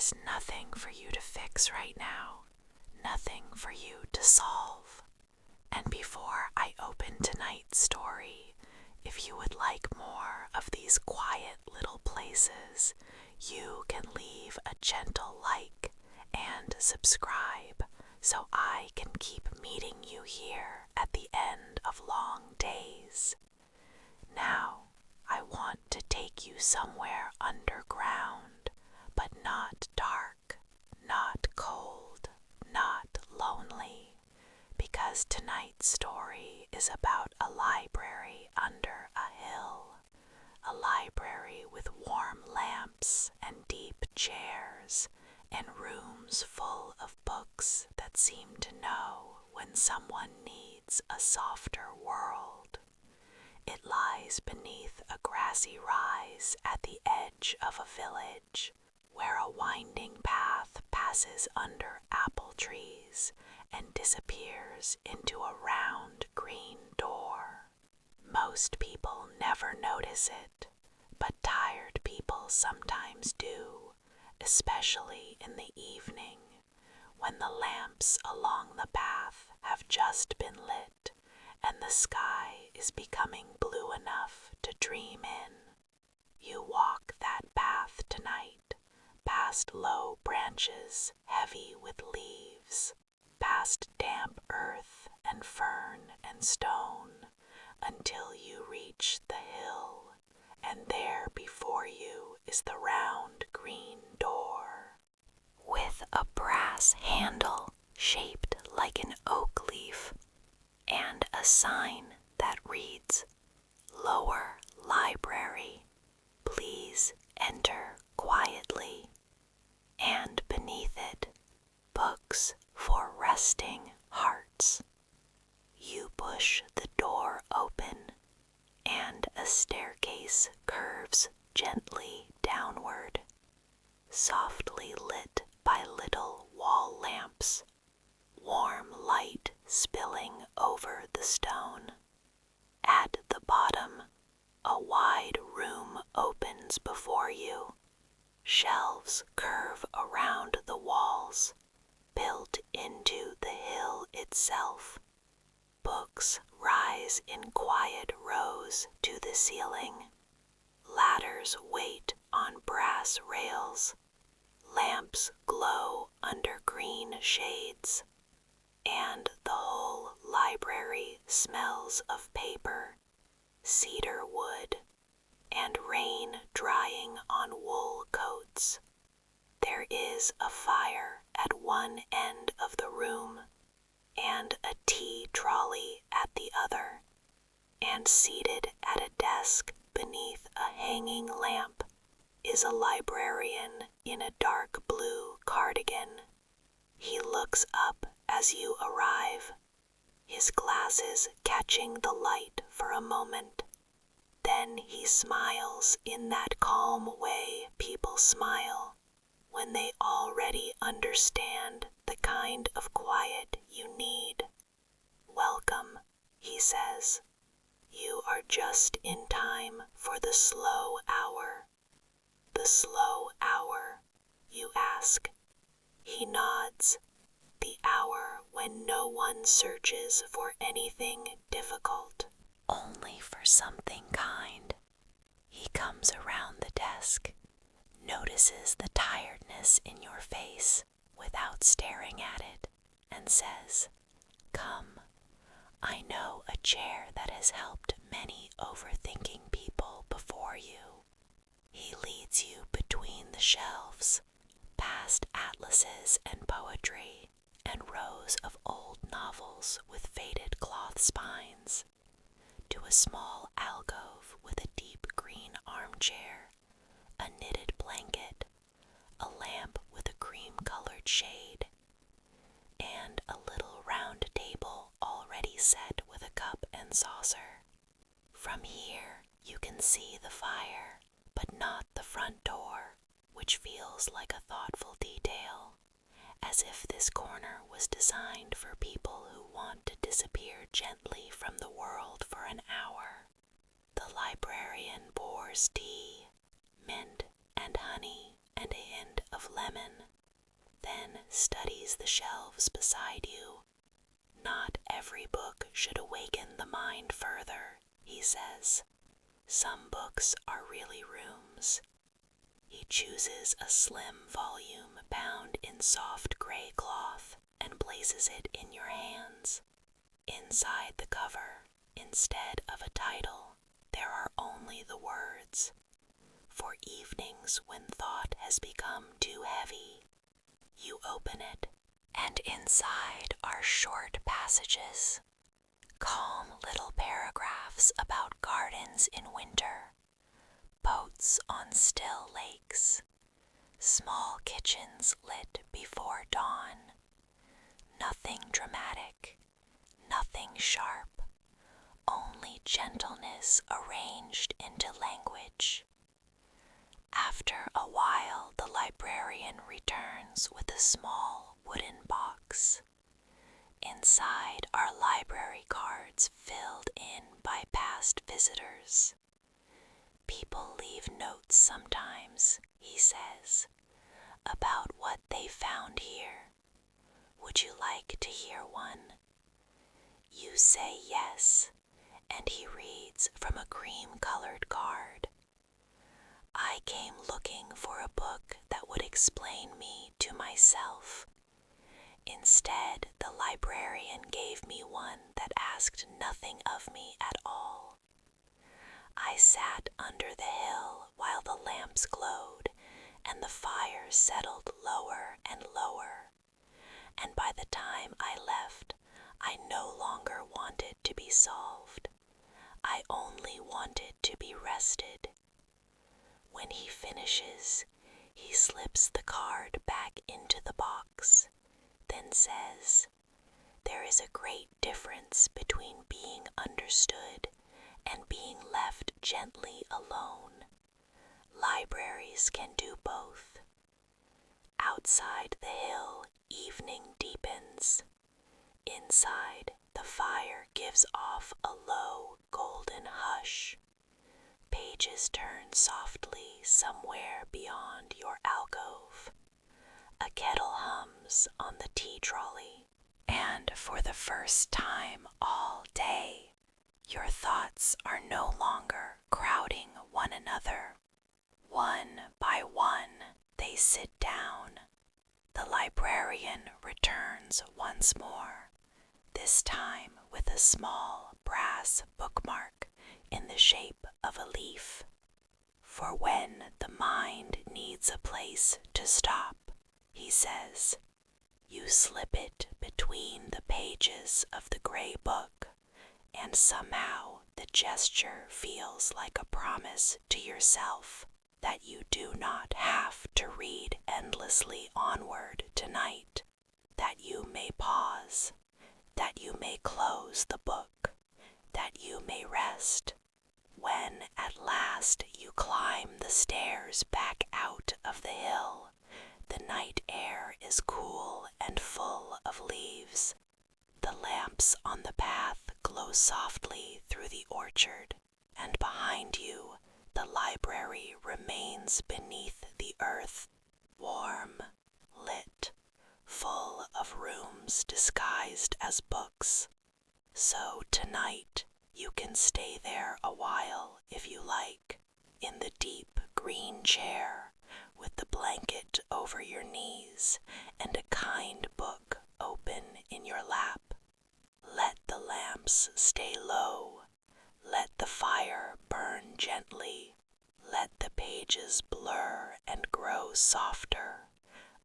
is nothing for you to fix right now, nothing for you to solve. And before I open tonight's story, if you would like more of these quiet little places, you can leave a gentle like and subscribe so I can keep meeting you here at the end of long days. Now, I want to take you somewhere underground, but not dark, not cold, not lonely, because tonight's story is about a library under a hill, a library with warm lamps and deep chairs, and rooms full of books that seem to know when someone needs a softer world. It lies beneath a grassy rise at the edge of a village, where a winding path passes under apple trees and disappears into a round green door. Most people never notice it, but tired people sometimes do, especially in the evening, when the lamps along the path have just been lit and the sky is becoming blue enough to dream in. You walk that path tonight, past low branches heavy with leaves, past damp earth and fern and stone, until you reach the hill, and there before you is the round green door, with a brass handle shaped like an oak leaf, and a sign that reads, "Lower Library, please enter quietly," and beneath it, "Books for resting hearts." You push the door open, and a staircase curves gently downward, softly lit by little wall lamps, warm light spilling over the stone. At the bottom, a wide room opens before you. Shelves curve around the walls, built into the hill itself. Books rise in quiet rows to the ceiling. Ladders wait on brass rails. Lamps glow under green shades, and the whole library smells of paper, cedar wood, and rain drying on wool coats. There is a fire at one end of the room, and a tea trolley at the other, and seated at a desk beneath a hanging lamp is a librarian in a dark blue cardigan. He looks up as you arrive, his glasses catching the light for a moment. Then he smiles in that calm way people smile when they already understand the kind of quiet you need. "Welcome," he says. "You are just in time for the slow hour." "The slow hour?" you ask. He nods. "The hour when no one searches for anything difficult, only for something kind." He comes around the desk, notices the tiredness in your face without staring at it, and says, "Come, I know a chair that has helped many overthinking people before you." He leads you between the shelves, past atlases and poetry, and rows of old novels with faded cloth spines, to a small alcove with a deep green armchair, a knitted blanket, a lamp with a cream-colored shade, and a little round table already set with a cup and saucer. From here, you can see the fire, but not the front door, which feels like a thoughtful detail, as if this corner was designed for people who want to disappear gently from the world for an hour. The librarian pours tea, mint and honey and a hint of lemon studies the shelves beside you. Not every book should awaken the mind further, he says. Some books are really rooms. He chooses a slim volume bound in soft gray cloth and places it in your hands. Inside the cover, instead of a title, there are only the words, "For evenings when thought has become too heavy." You open it, and inside are short passages, calm little paragraphs about gardens in winter, boats on still lakes, small kitchens lit before dawn. Nothing dramatic, nothing sharp, only gentleness arranged into language. After a while, the librarian returns with a small wooden box. Inside are library cards filled in by past visitors. People leave notes sometimes, he says, about what they found here. Would you like to hear one? You say yes, and he reads from a cream-colored card. I came looking for a book that would explain me to myself. Instead, the librarian gave me one that asked nothing of me at all. I sat under the hill while the lamps glowed and the fire settled lower and lower, and by the time I left, I no longer wanted to be solved. I only wanted to be rested. When he finishes, he slips the card back into the box, then says, "There is a great difference between being understood and being left gently alone. Libraries can do both." Outside the hill, evening deepens. Inside, the fire gives off a low, golden hush. Pages turn softly somewhere beyond your alcove. A kettle hums on the tea trolley, and for the first time all day, your thoughts are no longer crowding one another. One by one, they sit down. The librarian returns once more, this time with a small brass bookmark in the shape of a leaf. For when the mind needs a place to stop, he says, you slip it between the pages of the gray book, and somehow the gesture feels like a promise to yourself that you do not have to read endlessly onward tonight, that you may pause, that you may close the book, that you may rest. When at last you climb the stairs back out of the hill, the night air is cool and full of leaves. The lamps on the path glow softly through the orchard, and behind you the library remains beneath the earth, warm, lit, full of rooms disguised as books. So tonight you can stay there a while if you like, in the deep green chair, with the blanket over your knees and a kind book open in your lap. Let the lamps stay low. Let the fire burn gently. Let the pages blur and grow softer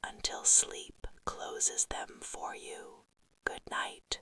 until sleep closes them for you. Good night.